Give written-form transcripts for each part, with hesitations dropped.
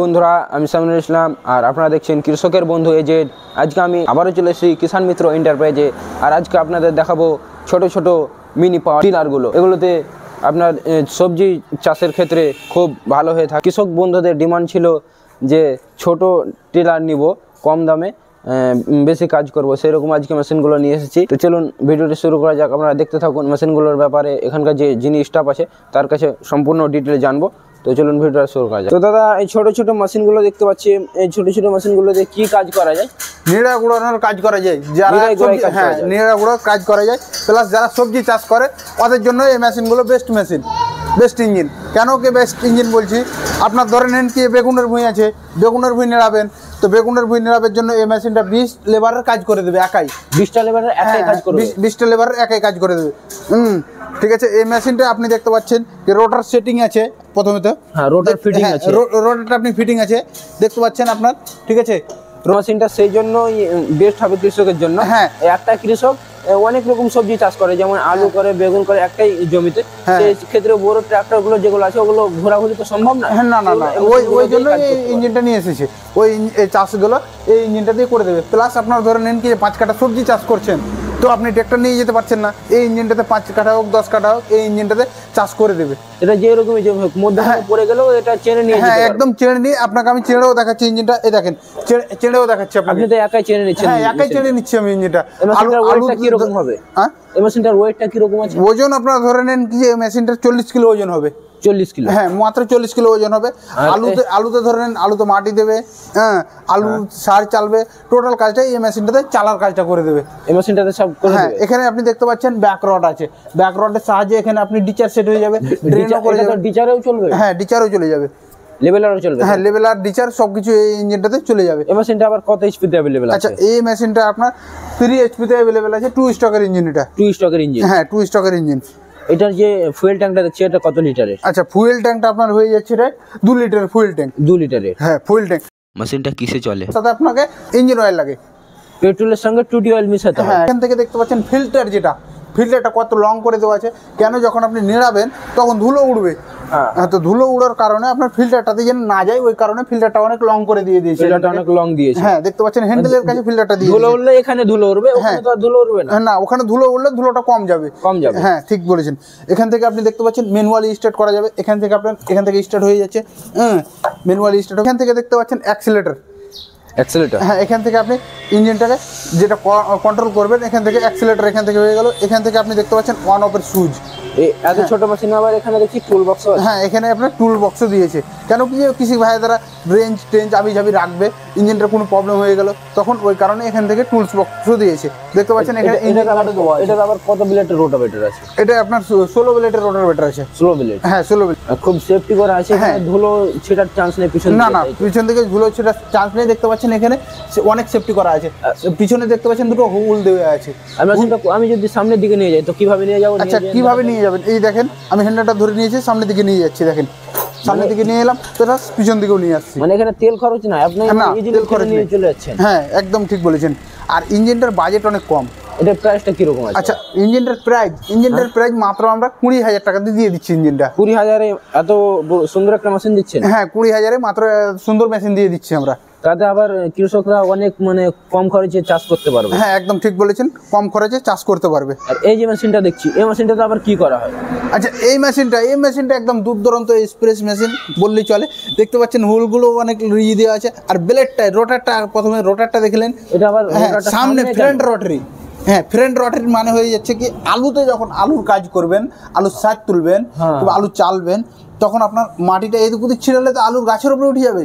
বন্ধুরা, আমি সামিনুল ইসলাম আর আপনারা দেখছেন কৃষকের বন্ধু এজেড। আজকে আমি আবারও চলে এসেছি কিষাণ মিত্র এন্টারপ্রাইজে। আর আজকে আপনাদের দেখাবো ছোট ছোট মিনি পাওয়ার টিলারগুলো। এগুলোতে আপনার সবজি চাষের ক্ষেত্রে খুব ভালো হয়ে থাকে। কৃষক বন্ধুদের ডিমান্ড ছিল যে ছোট টিলার নিব, কম দামে বেশি কাজ করব, সেরকম আজকে মেশিনগুলো নিয়ে এসেছি। তো চলুন ভিডিওটি শুরু করা যাক। আপনারা দেখতে থাকুন মেশিনগুলোর ব্যাপারে, এখানকার যে যিনি স্টাফ আছে তার কাছে সম্পূর্ণ ডিটেল জানবো। তো চলুন ভিডিওটা শুরু করা যাক। তো দাদা, এই ছোট ছোট মেশিনগুলো দেখতে পাচ্ছি, এই ছোট ছোট মেশিনগুলোতে কি কাজ করা যায়? নিড়া গুঁড়ানোর কাজ করা যায়, যারা নিড়া গুঁড়ো কাজ করা যায়, প্লাস যারা সবজি চাষ করে ওদের জন্য এই মেশিনগুলো বেস্ট মেশিন, বেস্ট ইঞ্জিন। কেন কি বেস্ট ইঞ্জিন বলছি? আপনার ধরে নেন কি বেগুনের ভুঁই আছে, বেগুনের ভুঁই নেড়াবেন, তো বেগুনের ভুঁই নেড়াবের জন্য এই মেশিনটা 20 লেবারের কাজ করে দেবে একাই। 20টা লেবারের একাই কাজ করবে? 20টা লেবারের একাই কাজ করে দেবে। ঠিক আছে। এই মেশিনটা আপনি দেখতে পাচ্ছেন যে রোটার সেটিং আছে প্রথমে, তো হ্যাঁ রোটার ফিটিং আছে, রোটারটা আপনি ফিটিং আছে দেখতে পাচ্ছেন আপনার। ঠিক আছে, মেশিনটা সেই জন্যই বেস্ট হবে কৃষকের জন্য। হ্যাঁ, একটা কৃষক অনেক রকম সবজি চাষ করে, যেমন আলু করে, বেগুন করে একটাই জমিতে। সেই ক্ষেত্রে বড় ট্রাক্টরগুলো যেগুলো আছে ওগুলো ঘোরাঘুরি তো সম্ভব না। হ্যাঁ, না না না, ওই জন্য এই ইঞ্জিনটা নিয়ে এসেছে। ওই চাষগুলো এই ইঞ্জিনটা দিয়ে করে দেবে। প্লাস আপনার ধরে নেন কি 5 কাঠা সবজি চাষ করছেন, তো আপনি ট্রাক্টর নিয়ে যেতে পারছেন না, এই ইঞ্জিনটাতে 5 কাঠা হোক 10 কাঠা হোক এই ইঞ্জিনটাতে চাষ করে দেবে। এটা যে রকমই মধ্যে পড়ে গেলেও এটা চেনে নিয়ে, হ্যাঁ একদম চেনে নিয়ে আপনাকে আমি চেনেও দেখাচ্ছি ইঞ্জিনটা। এই দেখেন চেনেও দেখাচ্ছি আপনাকে। আপনি তো একাই চেনে নিচ্ছেন? হ্যাঁ একাই চেনে নিচ্ছি আমি ইঞ্জিনটা। ওয়েটটা কি রকম হবে? হ্যাঁ, এই মেশিনটার ওয়েটটা কি রকম আছে? ওজন আপনারা ধরে নেন কি যে মেশিনটার 40 কিলো ওজন হবে। 40 কিলো? হ্যাঁ, মাত্র 40 কিলো ওজন হবে। আলুতে ধরে নেন, আলুতে মাটি দেবে, হ্যাঁ আলু সার চালবে, টোটাল কাজটা এই মেশিনটাতে চালার কাজটা করে দেবে। এই মেশিনটাতে সব করে দেবে। হ্যাঁ, এখানে আপনি দেখতে পাচ্ছেন ব্যাক রড আছে, ব্যাক রডের সাহায্যে এখানে আপনি ডিচার সেট হয়ে যাবে, ড্রেনও করে যাবে। ডিচারেও চলবে? হ্যাঁ ডিচারও চলে যাবে, লেভেলারও চলবে। হ্যাঁ লেভেলার ডিচার সবকিছু এই ইঞ্জিনটাতে চলে যাবে। এই মেশিনটা আবার কত এইচপি তে अवेलेबल আছে? আচ্ছা, এই মেশিনটা আপনার 3 এইচপি তে अवेलेबल আছে। 2 স্টকের ইঞ্জিন এটা। 2 স্টকের ইঞ্জিন? হ্যাঁ 2 স্টকের ইঞ্জিন। এটার যে ফুয়েল ট্যাঙ্কটা দেখছি এটা কত লিটারের? আচ্ছা, ফুয়েল ট্যাঙ্কটা আপনার হয়ে যাচ্ছে রে 2 লিটারের ফুয়েল ট্যাঙ্ক। 2 লিটারের? হ্যাঁ ফুয়েল ট্যাঙ্ক। মেশিনটা কিসে চলে? সাথে আপনাকে ইঞ্জিন অয়েল লাগে, পেট্রোলের সঙ্গে 2D অয়েল মিশাতে হয়। হ্যাঁ, এখান থেকে দেখতে পাচ্ছেন ফিল্টার, যেটা ফিল্টারটা কত লং করে দেওয়া আছে। কেন? যখন আপনি নেড়াবেন তখন ধুলো উড়বে। হ্যাঁ, তো ধুলো উড়ার কারণে আপনার ফিল্টারটাতে যেন না যায়, ওই কারণে ফিল্টারটা অনেক লং করে দিয়ে দিয়েছে। ফিল্টারটা অনেক লং দিয়েছে। হ্যাঁ দেখতে পাচ্ছেন হ্যান্ডেলের কাছে ফিল্টারটা দিয়ে ধুলো উড়লে এখানে ধুলো উড়বে, ওখানে তো আর ধুলো উড়বে না। না, ওখানে ধুলো উড়লে ধুলোটা কম যাবে। হ্যাঁ ঠিক বলেছেন। এখান থেকে আপনি দেখতে পাচ্ছেন ম্যানুয়ালি স্টার্ট করা যাবে। এখান থেকে আপনার এখান থেকে স্টার্ট হয়ে যাচ্ছে, ম্যানুয়ালি স্টার্ট। এখান থেকে দেখতে পাচ্ছেন অ্যাক্সিলারেটর। হ্যাঁ, এখান থেকে আপনি ইঞ্জিনটাকে যেটা কন্ট্রোল করবেন, এখান থেকে অ্যাক্সিলারেটর এখান থেকে হয়ে গেল। এখান থেকে আপনি দেখতে পাচ্ছেন অন অফের সুইচ। এত ছোট মেশিন আবার এখানে দেখছি টুল বক্স। হ্যাঁ, এখানে আপনার টুল বক্সও দিয়েছে। কেন কি কৃষি ভাই দ্বারা রেঞ্জ টেঞ্জ আবি রাখবে, ইঞ্জিনটার কোনো প্রবলেম হয়ে গেল তখন, ওই কারণে এখান থেকে টুলস বক্সও দিয়েছে। দেখতে পাচ্ছেন এখানে এটা আবার কত ব্লেডের রোটাভেটর আছে? এটা আপনার 16 ব্লেডের রোটাভেটর আছে। 16 ব্লেড? হ্যাঁ 16 ব্লেড। খুব সেফটি করা আছে। হ্যাঁ, ধুলো ছেটার চান্স নেই পিছন? না না, পিছন থেকে ধুলো ছেটার চান্স নেই। দেখতে পাচ্ছেন এখানে অনেক সেফটি করা আছে। পিছনে দেখতে পাচ্ছেন দুটো হোল দেওয়া আছে। আমি যদি সামনের দিকে নিয়ে যাই তো কিভাবে নিয়ে যাবো? আচ্ছা, কিভাবে নিয়ে যাবেন? এই দেখেন আমি হ্যান্ডেলটা ধরে নিয়েছি, সামনের দিকে নিয়ে যাচ্ছি। দেখেন সামনের দিকে নিয়ে এলাম, তো পিছন দিকেও নিয়ে আসছি। মানে এখানে তেল খরচ না, আপনি তেল খরচ নিয়ে চলে যাচ্ছেন। হ্যাঁ একদম ঠিক বলেছেন। আর ইঞ্জিনটার বাজেট অনেক কম। এটার প্রাইসটা কিরকম আছে? আচ্ছা, ইঞ্জিনটার প্রাইস মাত্র আমরা 20,000 টাকা দিয়ে দিচ্ছি ইঞ্জিনটা। 20,000-এ এত সুন্দর একটা মেশিন দিচ্ছেন? হ্যাঁ 20,000-এ মাত্র সুন্দর মেশিন দিয়ে দিচ্ছি আমরা। তাতে আবার কৃষকরা অনেক কম খরচে চাষ করতে পারবে। হ্যাঁ একদম ঠিক বলেছেন, কম খরচে চাষ করতে পারবে। আর এই যে মেশিনটা দেখছি, এই মেশিনটাতে আবার কি করা হয়? আচ্ছা, এই মেশিনটা একদম দূর দূরান্ত এক্সপ্রেস মেশিন বললেই চলে। দেখতে পাচ্ছেন হুলগুলো অনেক ইয়ে দেওয়া আছে। আর ব্লেডটা প্রথমে রোটারটা দেখলেন, এটা আবার সামনে ফ্রন্ট রটারি। হ্যাঁ, ফ্রন্ট রটারি মানে হয়ে যাচ্ছে কি আলুতে যখন আলুর কাজ করবেন, আলুর সাজ তুলবেন, আলু চালবেন, তখন আপনার মাটিটা এদিকে ছিঁড়লে তো আলুর গাছের উপরে উঠে যাবে।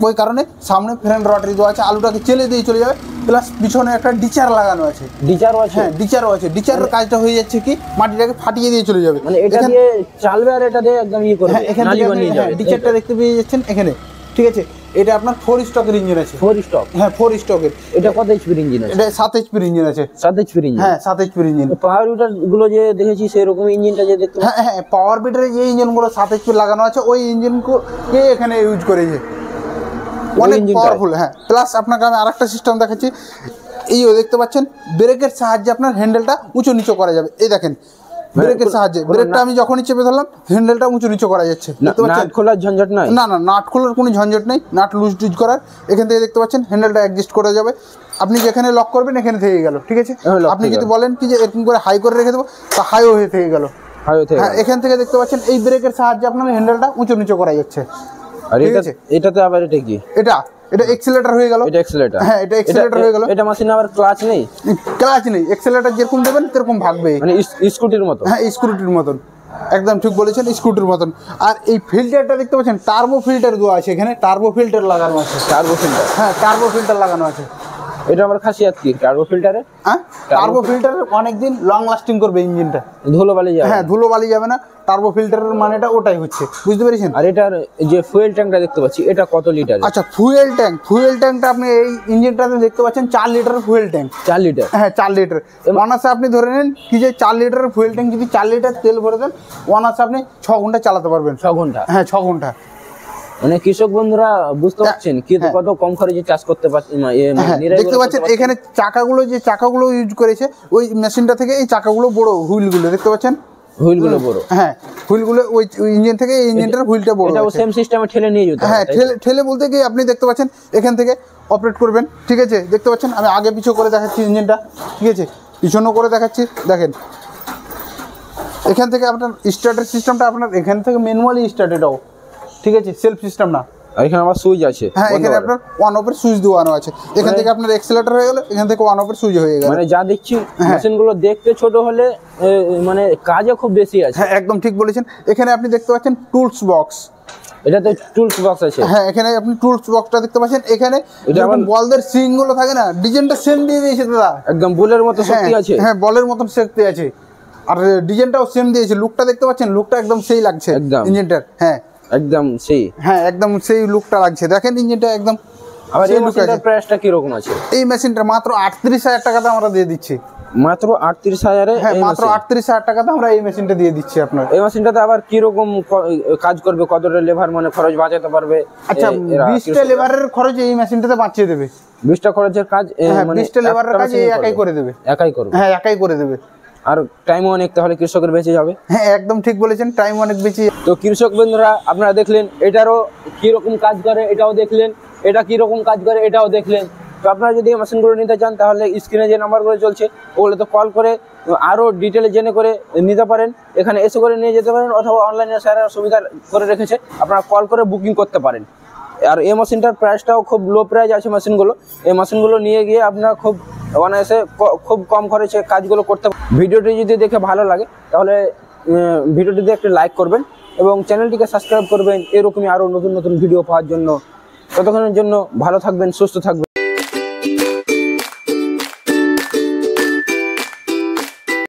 ওই কারণে সামনে ফ্রন্ট রটারি দেওয়া আছে, আলুটাকে চেলে দিয়ে চলে যাবে। প্লাস পিছনে একটা ডিচার লাগানো আছে। ডিচারও আছে? হ্যাঁ ডিচারও আছে। ডিচারের কাজটা হয়ে যাচ্ছে কি মাটিটাকে ফাটিয়ে দিয়ে চলে যাবে। মানে এটা দিয়ে চালবে আর এটা দিয়ে একদম ই করবে। হ্যাঁ, এখানে ডিচারটা দেখতে পেয়ে যাচ্ছেন এখানে। ঠিক আছে, এটা আপনার 4 স্টকের ইঞ্জিন আছে। 4 স্টক? হ্যাঁ 4 স্টকের। এটা কত এইচপির ইঞ্জিন আছে? এটা 7 এইচপির ইঞ্জিন আছে। 7 এইচপির ইঞ্জিন? হ্যাঁ 7 এইচপির ইঞ্জিন। পাওয়ার বিটার গুলো যে দেখেছি সেরকম ইঞ্জিনটা যে দেখতে? হ্যাঁ হ্যাঁ, পাওয়ার বিটারে যে ইঞ্জিনগুলো 7 এইচপি লাগানো আছে ওই ইঞ্জিনকে এখানে ইউজ করেছে, অনেক পাওয়ারফুল। হ্যাঁ, প্লাস আপনাকে আমি আরেকটা সিস্টেম দেখাচ্ছি। এইও দেখতে পাচ্ছেন ব্রেকের সাহায্যে আপনার হ্যান্ডেলটা উঁচু নিচু করা যাবে। এই দেখেন ব্রেকের সাহায্যে। ব্রেকটা আমি যখনই চেপে ধরলাম হ্যান্ডেলটা উঁচু নিচু করা যাচ্ছে, দেখতে পাচ্ছেন। নাট খোলার ঝঞ্ঝট নাই? না না, নাট খোলার কোনো ঝঞ্ঝট নেই, নাট লুজ টুজ করার। এখান থেকে দেখতে পাচ্ছেন হ্যান্ডেলটা অ্যাডজাস্ট করা যাবে, আপনি যেখানে লক করবেন এখানে থেকে গেল, ঠিক আছে। আপনি যদি বলেন কি যে এরকম করে হাই করে রেখে দেবো, তা হাইও হয়ে থেকে গেল। হ্যাঁ, এখান থেকে দেখতে পাচ্ছেন এই ব্রেকের সাহায্যে আপনার হ্যান্ডেলটা উঁচু নিচু করা যাচ্ছে। আর এটাতে আবার এটা কি? এটা এক্সেলেটর হয়ে গেল। এটা এক্সেলেটর? হ্যাঁ, এটা এক্সেলেটর হয়ে গেল। এটা মেশিনে আবার ক্লাচ নেই? ক্লাচ নেই, এক্সেলেটর যেরকম দেবেন সেরকম ভাগবে, মানে স্কুটির মতো। হ্যাঁ, স্কুটির মতন, একদম ঠিক বলেছেন, স্কুটির মতন। আর এই ফিল্টারটা দেখতে পাচ্ছেন টার্বো ফিল্টার দেওয়া আছে, এখানে টার্বো ফিল্টার লাগানো আছে। Turbo filter? হ্যাঁ, টার্বো ফিল্টার লাগানো আছে। এটা আমার খাসিয়াত কি টার্বো ফিল্টারে? হ্যাঁ, টার্বো ফিল্টার অনেকদিন লং লাস্টিং করবে ইঞ্জিনটা, ধুলোবালি যাবে? হ্যাঁ, ধুলোবালি যাবে না। টার্বো ফিল্টারের মানেটা ওটাই হচ্ছে, বুঝতে পেরেছেন। আর এটার যে ফুয়েল ট্যাঙ্কটা দেখতে পাচ্ছি, এটা কত লিটার? আচ্ছা, ফুয়েল ট্যাঙ্কটা আপনি এই ইঞ্জিনটাতে দেখতে পাচ্ছেন 4 লিটার ফুয়েল ট্যাঙ্ক। 4 লিটার? হ্যাঁ, 4 লিটার। অনার্সে আপনি ধরে নেন কি যে 4 লিটারের ফুয়েল ট্যাঙ্ক যদি 4 লিটার তেল ভরে দেন, অনার্সে আপনি 6 ঘন্টা চালাতে পারবেন। 6 ঘন্টা? হ্যাঁ, 6 ঘন্টা। মানে কৃষক বন্ধুরা বুঝতে পারছেন কি কত কম খরচে চাষ করতে পারছেন। দেখতে পাচ্ছেন এখানে চাকাগুলো ইউজ করেছে ওই মেশিনটা থেকে, এই চাকাগুলো বড়, হুইলগুলো দেখতে পাচ্ছেন, হুইলগুলো বড়। হ্যাঁ, হুইলগুলো ওই ইঞ্জিন থেকে এই ইঞ্জিনটার হুইলটা বড়। এটা সেম সিস্টেমে ঠেলে নিয়ে যেতে? হ্যাঁ, ঠেলে বলতে কি আপনি দেখতে পাচ্ছেন এখান থেকে অপারেট করবেন, ঠিক আছে। দেখতে পাচ্ছেন আমি আগে পিছু করে দেখাচ্ছি ইঞ্জিনটা, ঠিক আছে, পিছনও করে দেখাচ্ছি। দেখেন এখান থেকে আপনার স্টার্টের সিস্টেমটা আপনার এখান থেকে ম্যানুয়ালি স্টার্ট, এটাও ঠিক আছে, সেলফ সিস্টেম না। আর এখানে আবার সুইচ আছে? হ্যাঁ, এখানে আপনার ওয়ান অফের সুইচ দেওয়ানো আছে। এখান থেকে আপনার এক্সেলেটর হয়ে গেল, এখান থেকে ওয়ান অফের সুইচ হয়ে গেল। মানে যা দেখছি মেশিনগুলো দেখতে ছোট হলে মানে কাজে খুব বেশি আছে। হ্যাঁ, একদম ঠিক বলেছেন। এখানে আপনি দেখতে পাচ্ছেন টুলস বক্স, এটাতে টুলস বক্স আছে? হ্যাঁ, এখানে আপনি টুলস বক্সটা দেখতে পাচ্ছেন। এখানে যেমন বলদের সুইং গুলো থাকে না, ডিজাইনটা সেম দিয়ে দিয়েছে দাদা, একদম বলের মতো শক্তি আছে। হ্যাঁ, বলের মতন শক্তি আছে, আর ডিজাইনটাও সেম দিয়েছে। লুকটা দেখতে পাচ্ছেন, লুকটা একদম সেই লাগছে ইঞ্জিনটার। হ্যাঁ, একদম সেই। হ্যাঁ, একদম সেই লুকটা লাগছে, দেখেন ইঞ্জিনটা একদম। আবার এই মেশিনটার প্রাইসটা কি রকম আছে? এই মেশিনটা মাত্র 38,000 টাকাতে আমরা দিয়ে দিচ্ছি। মাত্র 38,000-এ? হ্যাঁ, মাত্র 38,000 টাকাতে আমরা এই মেশিনটা দিয়ে দিচ্ছি আপনার। এই মেশিনটাতে আবার কি রকম কাজ করবে, কতটা লেভার মানে খরচ বাঁচাতে পারবে? আচ্ছা, 20টা লেবারের খরচ এই মেশিনটাতে বাঁচিয়ে দেবে। 20টা খরচের কাজ মানে 20টা লেবারের কাজ একাই করে দেবে। একাই করবে? হ্যাঁ, একাই করে দেবে। আর টাইমও অনেক তাহলে কৃষকের বেঁচে যাবে। হ্যাঁ, একদম ঠিক বলেছেন, টাইম অনেক বেশি। তো কৃষক বন্ধুরা আপনারা দেখলেন এটারও কীরকম কাজ করে, এটাও দেখলেন, এটা কীরকম কাজ করে এটাও দেখলেন। তো আপনারা যদি এই মেশিনগুলো নিতে চান তাহলে স্ক্রিনে যে নাম্বারগুলো চলছে ওগুলো তো কল করে আরও ডিটেলে জেনে করে নিতে পারেন, এখানে এসে করে নিয়ে যেতে পারেন, অথবা অনলাইনে স্যারের সুবিধা করে রেখেছে, আপনারা কল করে বুকিং করতে পারেন। আর এই মেশিনটার প্রাইসটাও খুব লো প্রাইস আছে মেশিনগুলো। এই মেশিনগুলো নিয়ে গিয়ে আপনারা খুব অনায়াসে খুব কম খরচে কাজগুলো করতে। ভিডিওটি যদি দেখে ভালো লাগে তাহলে ভিডিওটিতে একটি লাইক করবেন এবং চ্যানেলটিকে সাবস্ক্রাইব করবেন এরকমই আরও নতুন নতুন ভিডিও পাওয়ার জন্য। ততক্ষণের জন্য ভালো থাকবেন, সুস্থ থাকবেন।